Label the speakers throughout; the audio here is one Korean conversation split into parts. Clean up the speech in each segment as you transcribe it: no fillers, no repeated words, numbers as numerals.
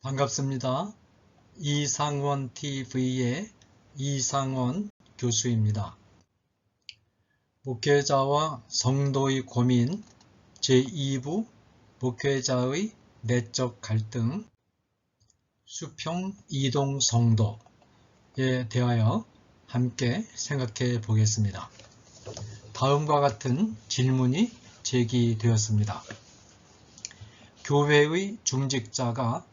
Speaker 1: 반갑습니다. 이상원 TV의 이상원 교수입니다. 목회자와 성도의 고민 제2부 목회자의 내적 갈등 수평 이동 성도에 대하여 함께 생각해 보겠습니다. 다음과 같은 질문이 제기되었습니다. 교회의 중직자가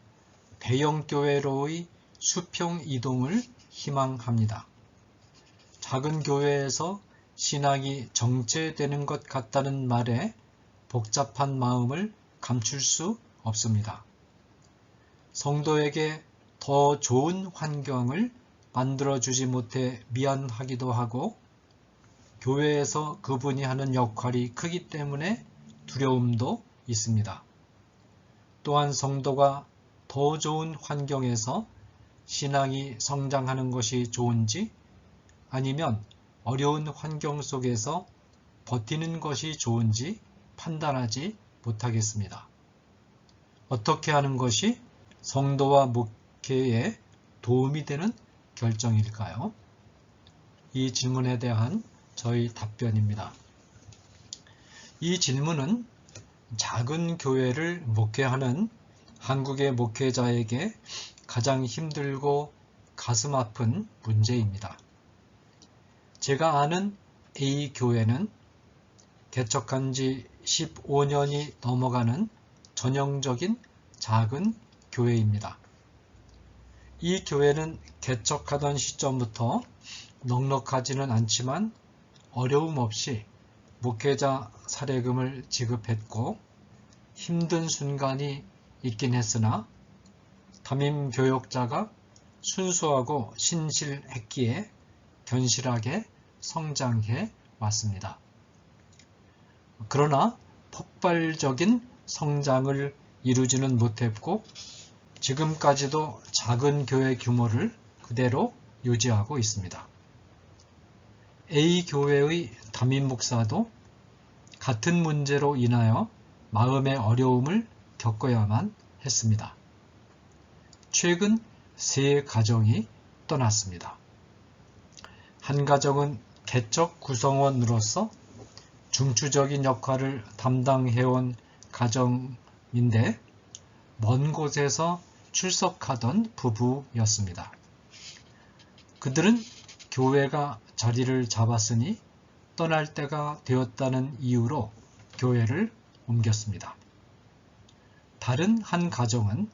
Speaker 1: 대형교회로의 수평 이동을 희망합니다. 작은 교회에서 신앙이 정체되는 것 같다는 말에 복잡한 마음을 감출 수 없습니다. 성도에게 더 좋은 환경을 만들어주지 못해 미안하기도 하고, 교회에서 그분이 하는 역할이 크기 때문에 두려움도 있습니다. 또한 성도가 더 좋은 환경에서 신앙이 성장하는 것이 좋은지, 아니면 어려운 환경 속에서 버티는 것이 좋은지 판단하지 못하겠습니다. 어떻게 하는 것이 성도와 목회에 도움이 되는 결정일까요? 이 질문에 대한 저희 답변입니다. 이 질문은 작은 교회를 목회하는 한국의 목회자에게 가장 힘들고 가슴 아픈 문제입니다. 제가 아는 A 교회는 개척한 지 15년이 넘어가는 전형적인 작은 교회입니다. 이 교회는 개척하던 시점부터 넉넉하지는 않지만 어려움 없이 목회자 사례금을 지급했고, 힘든 순간이 있긴 했으나 담임 교역자가 순수하고 신실했기에 견실하게 성장해 왔습니다. 그러나 폭발적인 성장을 이루지는 못했고, 지금까지도 작은 교회 규모를 그대로 유지하고 있습니다. A 교회의 담임 목사도 같은 문제로 인하여 마음의 어려움을 겪어야만 했습니다. 최근 세 가정이 떠났습니다. 한 가정은 개척 구성원으로서 중추적인 역할을 담당해온 가정인데, 먼 곳에서 출석하던 부부였습니다. 그들은 교회가 자리를 잡았으니 떠날 때가 되었다는 이유로 교회를 옮겼습니다. 다른 한 가정은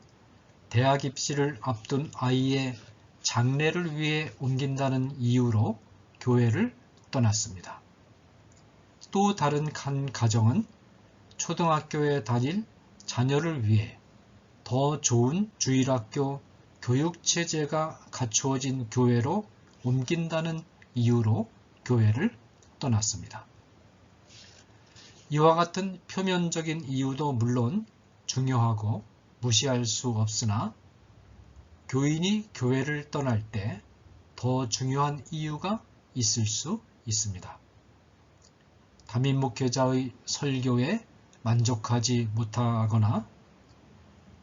Speaker 1: 대학 입시를 앞둔 아이의 장래를 위해 옮긴다는 이유로 교회를 떠났습니다. 또 다른 한 가정은 초등학교에 다닐 자녀를 위해 더 좋은 주일학교 교육체제가 갖추어진 교회로 옮긴다는 이유로 교회를 떠났습니다. 이와 같은 표면적인 이유도 물론 중요하고 무시할 수 없으나, 교인이 교회를 떠날 때 더 중요한 이유가 있을 수 있습니다. 담임 목회자의 설교에 만족하지 못하거나,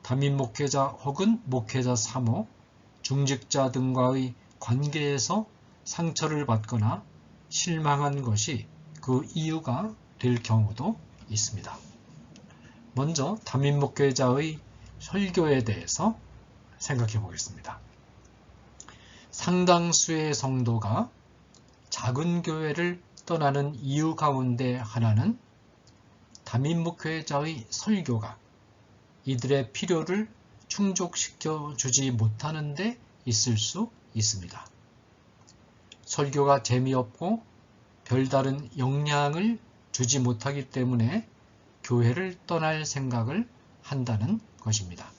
Speaker 1: 담임 목회자 혹은 목회자 사모, 중직자 등과의 관계에서 상처를 받거나 실망한 것이 그 이유가 될 경우도 있습니다. 먼저 담임 목회자의 설교에 대해서 생각해 보겠습니다. 상당수의 성도가 작은 교회를 떠나는 이유 가운데 하나는 담임 목회자의 설교가 이들의 필요를 충족시켜 주지 못하는 데 있을 수 있습니다. 설교가 재미없고 별다른 영향을 주지 못하기 때문에 교회를 떠날 생각을 한다는 것입니다.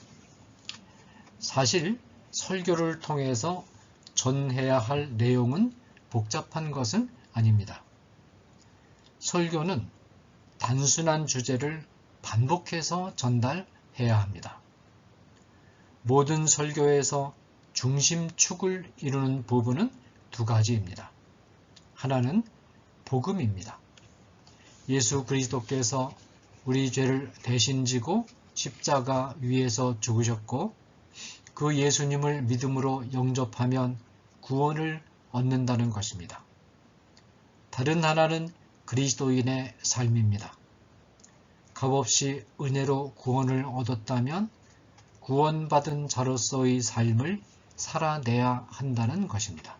Speaker 1: 사실 설교를 통해서 전해야 할 내용은 복잡한 것은 아닙니다. 설교는 단순한 주제를 반복해서 전달해야 합니다. 모든 설교에서 중심축을 이루는 부분은 두 가지입니다. 하나는 복음입니다. 예수 그리스도께서 우리 죄를 대신 지고 십자가 위에서 죽으셨고 그 예수님을 믿음으로 영접하면 구원을 얻는다는 것입니다. 다른 하나는 그리스도인의 삶입니다. 값없이 은혜로 구원을 얻었다면 구원받은 자로서의 삶을 살아내야 한다는 것입니다.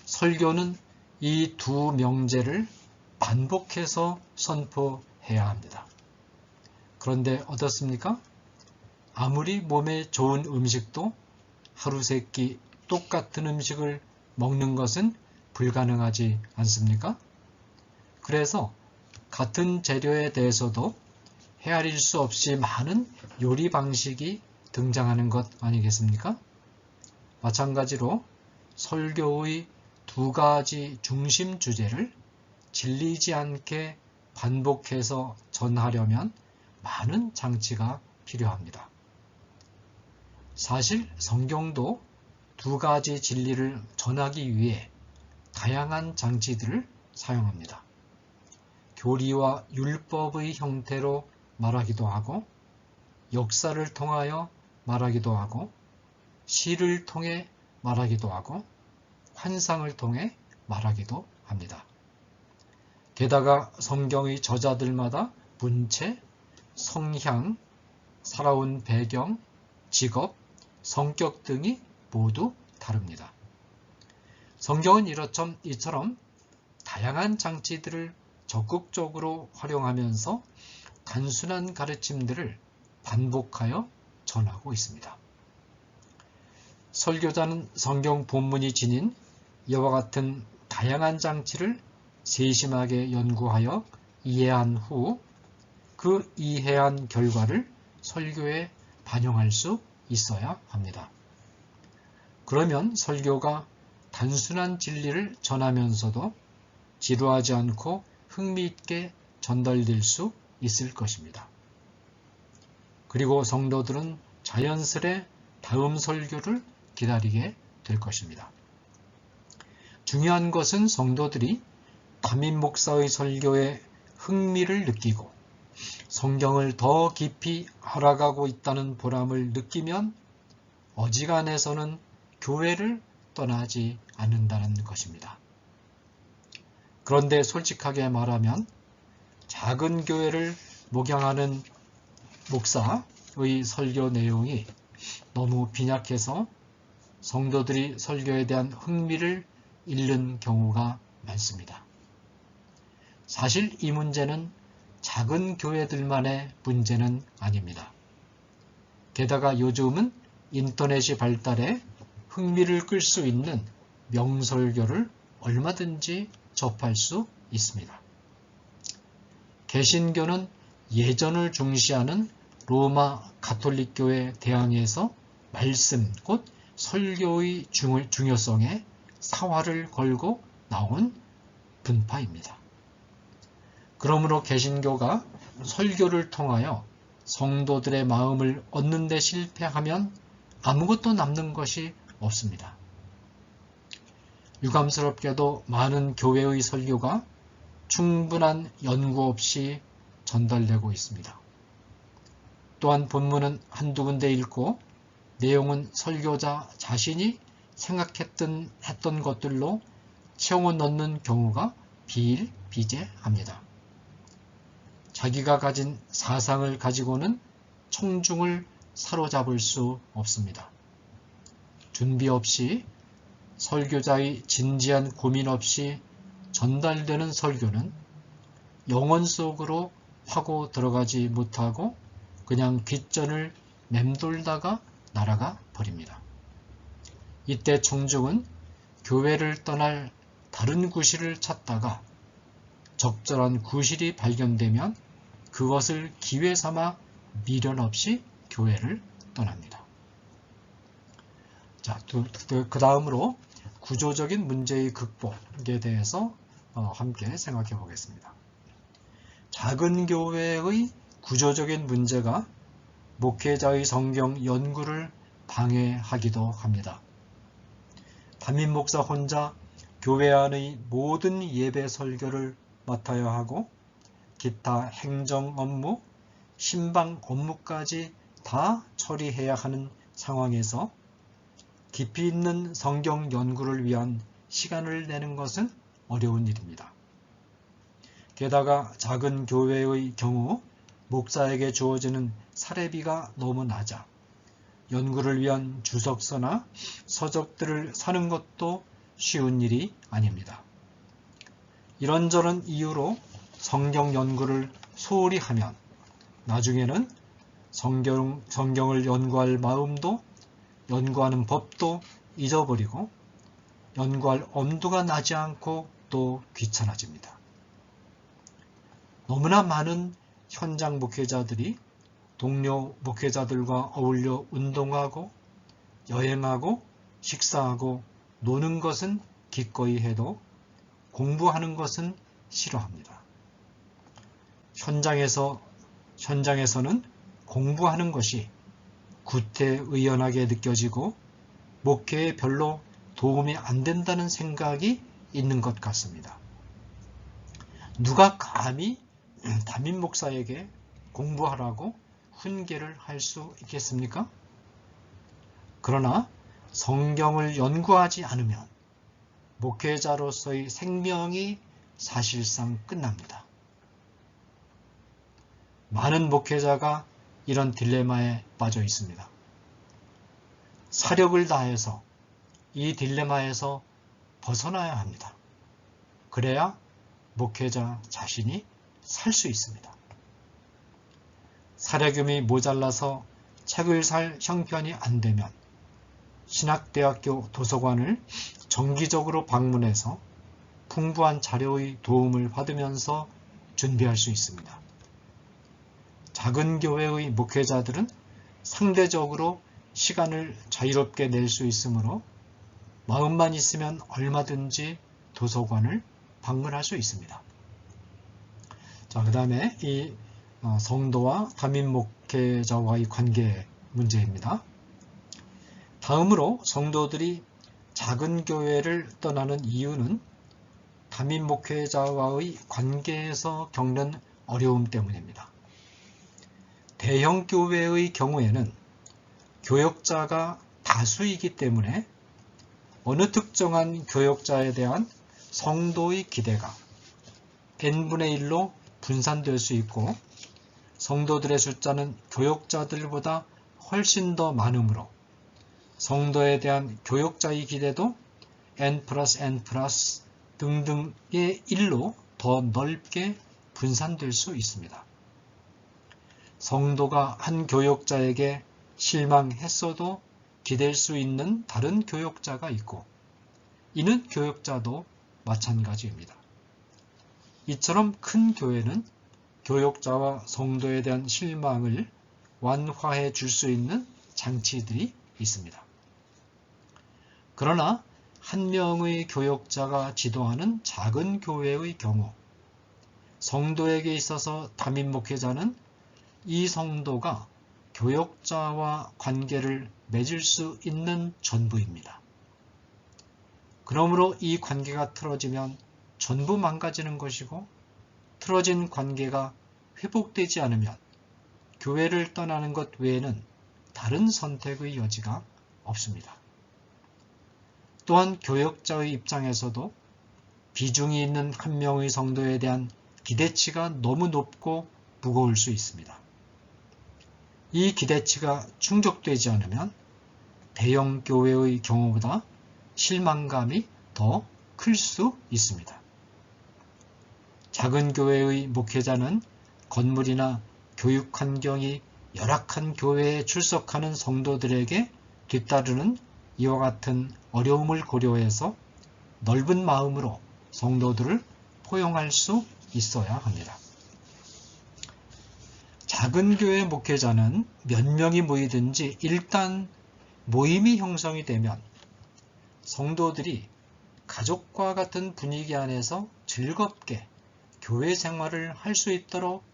Speaker 1: 설교는 이 두 명제를 반복해서 선포해야 합니다. 그런데 어떻습니까? 아무리 몸에 좋은 음식도 하루 세 끼 똑같은 음식을 먹는 것은 불가능하지 않습니까? 그래서 같은 재료에 대해서도 헤아릴 수 없이 많은 요리 방식이 등장하는 것 아니겠습니까? 마찬가지로 설교의 두 가지 중심 주제를 질리지 않게 반복해서 전하려면 많은 장치가 필요합니다. 사실 성경도 두 가지 진리를 전하기 위해 다양한 장치들을 사용합니다. 교리와 율법의 형태로 말하기도 하고, 역사를 통하여 말하기도 하고, 시를 통해 말하기도 하고, 환상을 통해 말하기도 합니다. 게다가 성경의 저자들마다 문체, 성향, 살아온 배경, 직업, 성격 등이 모두 다릅니다. 성경은 이처럼 다양한 장치들을 적극적으로 활용하면서 단순한 가르침들을 반복하여 전하고 있습니다. 설교자는 성경 본문이 지닌 이와 같은 다양한 장치를 세심하게 연구하여 이해한 후 그 이해한 결과를 설교에 반영할 수 있어야 합니다. 그러면 설교가 단순한 진리를 전하면서도 지루하지 않고 흥미있게 전달될 수 있을 것입니다. 그리고 성도들은 자연스레 다음 설교를 기다리게 될 것입니다. 중요한 것은 성도들이 담임 목사의 설교에 흥미를 느끼고 성경을 더 깊이 알아가고 있다는 보람을 느끼면 어지간해서는 교회를 떠나지 않는다는 것입니다. 그런데 솔직하게 말하면 작은 교회를 목양하는 목사의 설교 내용이 너무 빈약해서 성도들이 설교에 대한 흥미를 잃는 경우가 많습니다. 사실 이 문제는 작은 교회들만의 문제는 아닙니다. 게다가 요즘은 인터넷이 발달해 흥미를 끌 수 있는 명설교를 얼마든지 접할 수 있습니다. 개신교는 예전을 중시하는 로마 가톨릭교에 대항해서 말씀, 곧 설교의 중요성에 사활을 걸고 나온 분파입니다. 그러므로 개신교가 설교를 통하여 성도들의 마음을 얻는 데 실패하면 아무것도 남는 것이 없습니다. 유감스럽게도 많은 교회의 설교가 충분한 연구 없이 전달되고 있습니다. 또한 본문은 한두 군데 읽고 내용은 설교자 자신이 생각했던 것들로 채워 넣는 경우가 비일비재합니다. 자기가 가진 사상을 가지고는 청중을 사로잡을 수 없습니다. 준비 없이 설교자의 진지한 고민 없이 전달되는 설교는 영혼 속으로 파고 들어가지 못하고 그냥 귓전을 맴돌다가 날아가 버립니다. 이때 청중은 교회를 떠날 다른 구실을 찾다가 적절한 구실이 발견되면 그것을 기회 삼아 미련 없이 교회를 떠납니다. 자, 그 다음으로 구조적인 문제의 극복에 대해서 함께 생각해 보겠습니다. 작은 교회의 구조적인 문제가 목회자의 성경 연구를 방해하기도 합니다. 담임 목사 혼자 교회 안의 모든 예배 설교를 맡아야 하고 기타 행정 업무, 신방 업무까지 다 처리해야 하는 상황에서 깊이 있는 성경 연구를 위한 시간을 내는 것은 어려운 일입니다. 게다가 작은 교회의 경우 목사에게 주어지는 사례비가 너무 낮아 연구를 위한 주석서나 서적들을 사는 것도 쉬운 일이 아닙니다. 이런저런 이유로 성경 연구를 소홀히 하면 나중에는 성경을 연구할 마음도 연구하는 법도 잊어버리고 연구할 엄두가 나지 않고 또 귀찮아집니다. 너무나 많은 현장 목회자들이 동료 목회자들과 어울려 운동하고 여행하고 식사하고 노는 것은 기꺼이 해도 공부하는 것은 싫어합니다. 현장에서는 공부하는 것이 구태의연하게 느껴지고 목회에 별로 도움이 안 된다는 생각이 있는 것 같습니다. 누가 감히 담임 목사에게 공부하라고 훈계를 할 수 있겠습니까? 그러나 성경을 연구하지 않으면 목회자로서의 생명이 사실상 끝납니다. 많은 목회자가 이런 딜레마에 빠져 있습니다. 사력을 다해서 이 딜레마에서 벗어나야 합니다. 그래야 목회자 자신이 살 수 있습니다. 사력금이 모자라서 책을 살 형편이 안 되면 신학대학교 도서관을 정기적으로 방문해서 풍부한 자료의 도움을 받으면서 준비할 수 있습니다. 작은 교회의 목회자들은 상대적으로 시간을 자유롭게 낼 수 있으므로 마음만 있으면 얼마든지 도서관을 방문할 수 있습니다. 자, 그 다음에 이 성도와 담임 목회자와의 관계 문제입니다. 다음으로 성도들이 작은 교회를 떠나는 이유는 담임 목회자와의 관계에서 겪는 어려움 때문입니다. 대형 교회의 경우에는 교역자가 다수이기 때문에 어느 특정한 교역자에 대한 성도의 기대가 n분의 1로 분산될 수 있고 성도들의 숫자는 교역자들보다 훨씬 더 많으므로 성도에 대한 교역자의 기대도 n 플러스 n 플러스 등등의 1로 더 넓게 분산될 수 있습니다. 성도가 한 교역자에게 실망했어도 기댈 수 있는 다른 교역자가 있고 이는 교역자도 마찬가지입니다. 이처럼 큰 교회는 교역자와 성도에 대한 실망을 완화해 줄 수 있는 장치들이 있습니다. 그러나 한 명의 교역자가 지도하는 작은 교회의 경우 성도에게 있어서 담임 목회자는 이 성도가 교역자와 관계를 맺을 수 있는 전부입니다. 그러므로 이 관계가 틀어지면 전부 망가지는 것이고 틀어진 관계가 회복되지 않으면 교회를 떠나는 것 외에는 다른 선택의 여지가 없습니다. 또한 교역자의 입장에서도 비중이 있는 한 명의 성도에 대한 기대치가 너무 높고 무거울 수 있습니다. 이 기대치가 충족되지 않으면 대형 교회의 경우보다 실망감이 더 클 수 있습니다. 작은 교회의 목회자는 건물이나 교육 환경이 열악한 교회에 출석하는 성도들에게 뒤따르는 이와 같은 어려움을 고려해서 넓은 마음으로 성도들을 포용할 수 있어야 합니다. 작은 교회 목회자는 몇 명이 모이든지 일단 모임이 형성이 되면 성도들이 가족과 같은 분위기 안에서 즐겁게 교회 생활을 할 수 있도록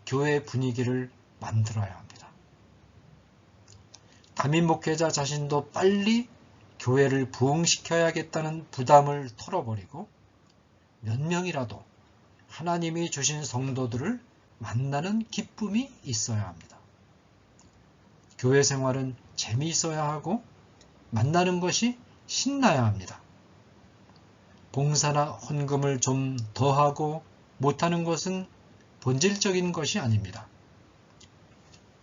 Speaker 1: 교회 분위기를 만들어야 합니다. 담임 목회자 자신도 빨리 교회를 부흥시켜야겠다는 부담을 털어버리고 몇 명이라도 하나님이 주신 성도들을 만나는 기쁨이 있어야 합니다. 교회 생활은 재미있어야 하고 만나는 것이 신나야 합니다. 봉사나 헌금을 좀 더 하고 못하는 것은 본질적인 것이 아닙니다.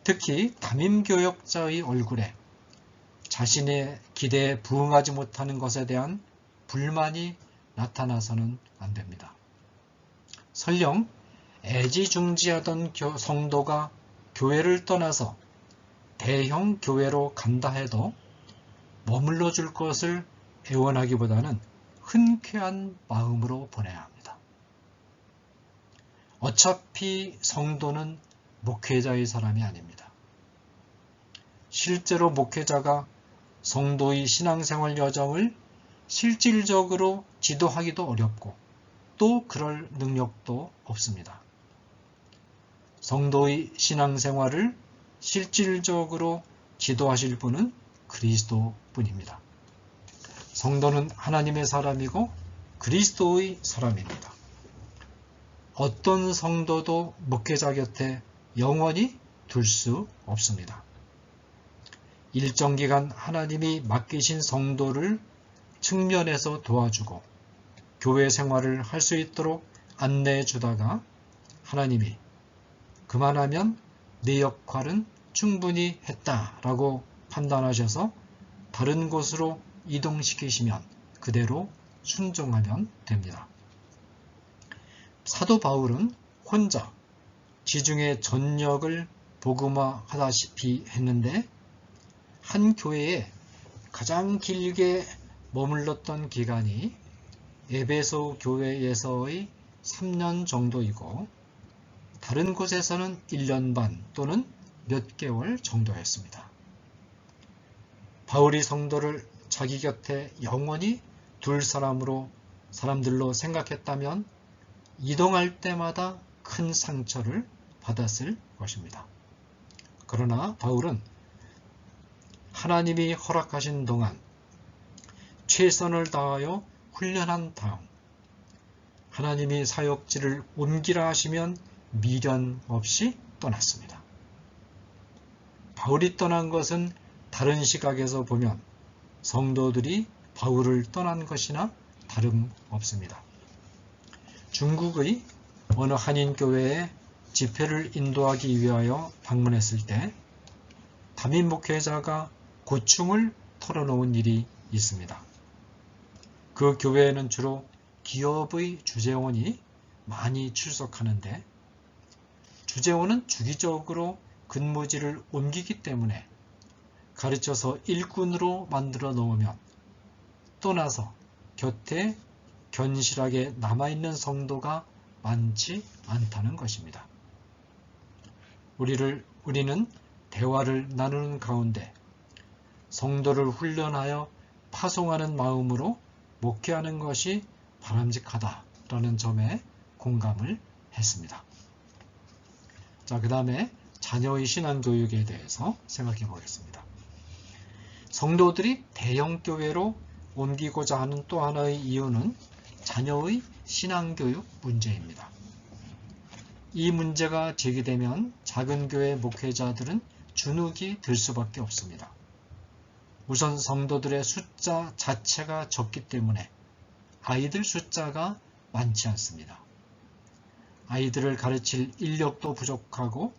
Speaker 1: 특히 담임교역자의 얼굴에 자신의 기대에 부응하지 못하는 것에 대한 불만이 나타나서는 안 됩니다. 설령 애지중지하던 성도가 교회를 떠나서 대형 교회로 간다 해도 머물러 줄 것을 애원하기보다는 흔쾌한 마음으로 보내야 합니다. 어차피 성도는 목회자의 사람이 아닙니다. 실제로 목회자가 성도의 신앙생활 여정을 실질적으로 지도하기도 어렵고 또 그럴 능력도 없습니다. 성도의 신앙생활을 실질적으로 지도하실 분은 그리스도뿐입니다. 성도는 하나님의 사람이고 그리스도의 사람입니다. 어떤 성도도 목회자 곁에 영원히 둘 수 없습니다. 일정 기간 하나님이 맡기신 성도를 측면에서 도와주고 교회 생활을 할 수 있도록 안내해 주다가 하나님이 그만하면 내 역할은 충분히 했다라고 판단하셔서 다른 곳으로 이동시키시면 그대로 순종하면 됩니다. 사도 바울은 혼자 지중해 전역을 복음화하다시피 했는데 한 교회에 가장 길게 머물렀던 기간이 에베소 교회에서의 3년 정도이고 다른 곳에서는 1년 반 또는 몇 개월 정도였습니다. 바울이 성도를 자기 곁에 영원히 둘 사람들로 생각했다면 이동할 때마다 큰 상처를 받았을 것입니다. 그러나 바울은 하나님이 허락하신 동안 최선을 다하여 훈련한 다음 하나님이 사역지를 옮기라 하시면 미련 없이 떠났습니다. 바울이 떠난 것은 다른 시각에서 보면 성도들이 바울을 떠난 것이나 다름없습니다. 중국의 어느 한인교회에 집회를 인도하기 위하여 방문했을 때 담임 목회자가 고충을 털어놓은 일이 있습니다. 그 교회에는 주로 기업의 주재원이 많이 출석하는데 주재원은 주기적으로 근무지를 옮기기 때문에 가르쳐서 일꾼으로 만들어 놓으면 떠나서 곁에 견실하게 남아있는 성도가 많지 않다는 것입니다. 우리는 대화를 나누는 가운데 성도를 훈련하여 파송하는 마음으로 목회하는 것이 바람직하다라는 점에 공감을 했습니다. 자, 그 다음에 자녀의 신앙교육에 대해서 생각해 보겠습니다. 성도들이 대형교회로 옮기고자 하는 또 하나의 이유는 자녀의 신앙교육 문제입니다. 이 문제가 제기되면 작은 교회 목회자들은 주눅이 들 수밖에 없습니다. 우선 성도들의 숫자 자체가 적기 때문에 아이들 숫자가 많지 않습니다. 아이들을 가르칠 인력도 부족하고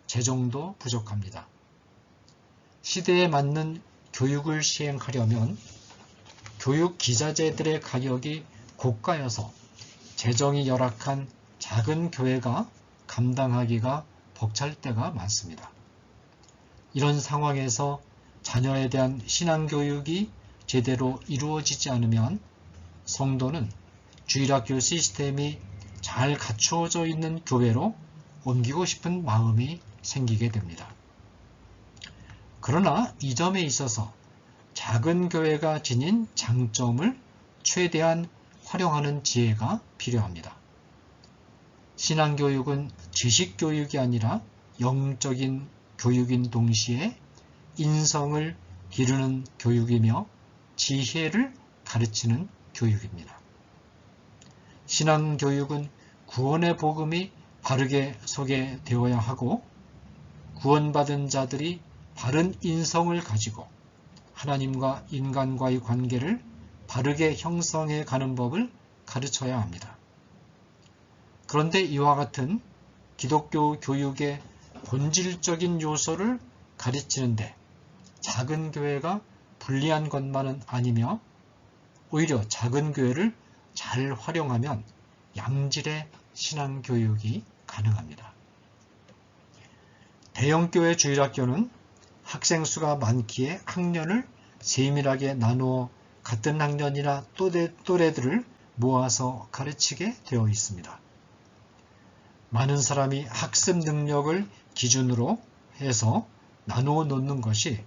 Speaker 1: 재정도 부족합니다. 시대에 맞는 교육을 시행하려면 교육 기자재들의 가격이 고가여서 재정이 열악한 작은 교회가 감당하기가 벅찰 때가 많습니다. 이런 상황에서 자녀에 대한 신앙교육이 제대로 이루어지지 않으면 성도는 주일학교 시스템이 잘 갖추어져 있는 교회로 옮기고 싶은 마음이 생기게 됩니다. 그러나 이 점에 있어서 작은 교회가 지닌 장점을 최대한 활용하는 지혜가 필요합니다. 신앙교육은 지식교육이 아니라 영적인 교육인 동시에 인성을 기르는 교육이며 지혜를 가르치는 교육입니다. 신앙교육은 구원의 복음이 바르게 소개되어야 하고 구원받은 자들이 바른 인성을 가지고 하나님과 인간과의 관계를 바르게 형성해 가는 법을 가르쳐야 합니다. 그런데 이와 같은 기독교 교육의 본질적인 요소를 가르치는데 작은 교회가 불리한 것만은 아니며 오히려 작은 교회를 잘 활용하면 양질의 신앙교육이 가능합니다. 대형교회 주일학교는 학생 수가 많기에 학년을 세밀하게 나누어 같은 학년이나 또래들을 모아서 가르치게 되어 있습니다. 많은 사람이 학습 능력을 기준으로 해서 나누어 놓는 것이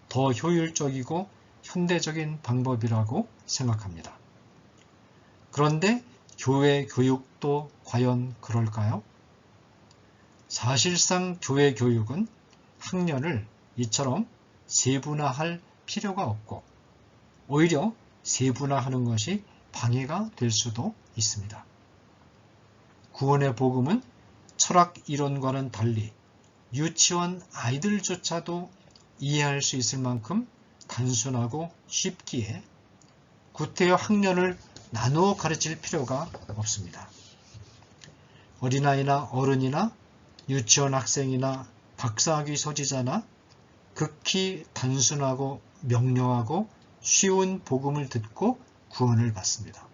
Speaker 1: 더 효율적이고 현대적인 방법이라고 생각합니다. 그런데 교회 교육도 과연 그럴까요? 사실상 교회 교육은 학년을 이처럼 세분화할 필요가 없고 오히려 세분화하는 것이 방해가 될 수도 있습니다. 구원의 복음은 철학 이론과는 달리 유치원 아이들조차도 이해할 수 있을 만큼 단순하고 쉽기에 구태여 학년을 나누어 가르칠 필요가 없습니다. 어린아이나 어른이나 유치원 학생이나 박사학위 소지자나 극히 단순하고 명료하고 쉬운 복음을 듣고 구원을 받습니다.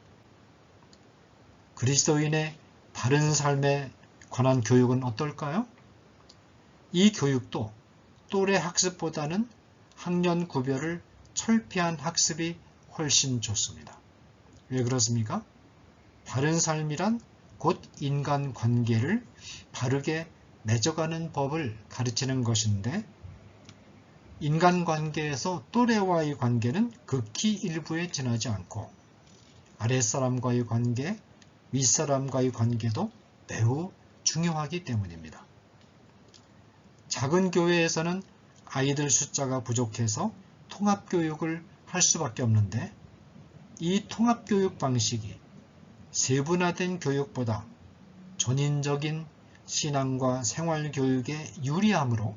Speaker 1: 그리스도인의 바른 삶에 관한 교육은 어떨까요? 이 교육도 또래 학습보다는 학년 구별을 철폐한 학습이 훨씬 좋습니다. 왜 그렇습니까? 바른 삶이란 곧 인간관계를 바르게 맺어가는 법을 가르치는 것인데 인간관계에서 또래와의 관계는 극히 일부에 지나지 않고 아랫사람과의 관계, 윗사람과의 관계도 매우 중요하기 때문입니다. 작은 교회에서는 아이들 숫자가 부족해서 통합교육을 할 수밖에 없는데 이 통합교육 방식이 세분화된 교육보다 전인적인 신앙과 생활교육에 유리하므로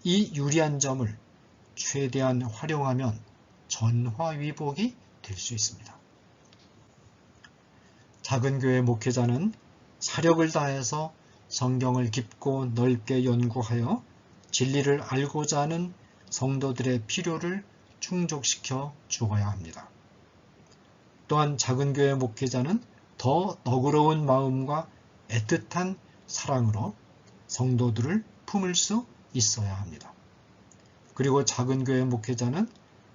Speaker 1: 이 유리한 점을 최대한 활용하면 전화위복이 될 수 있습니다. 작은 교회 목회자는 사력을 다해서 성경을 깊고 넓게 연구하여 진리를 알고자 하는 성도들의 필요를 충족시켜 주어야 합니다. 또한 작은 교회 목회자는 더 너그러운 마음과 애틋한 사랑으로 성도들을 품을 수 있어야 합니다. 그리고 작은 교회 목회자는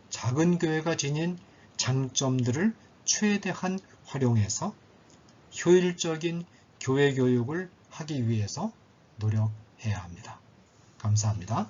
Speaker 1: 작은 교회가 지닌 장점들을 최대한 활용해서 효율적인 교회 교육을 하기 위해서 노력해야 합니다. 감사합니다.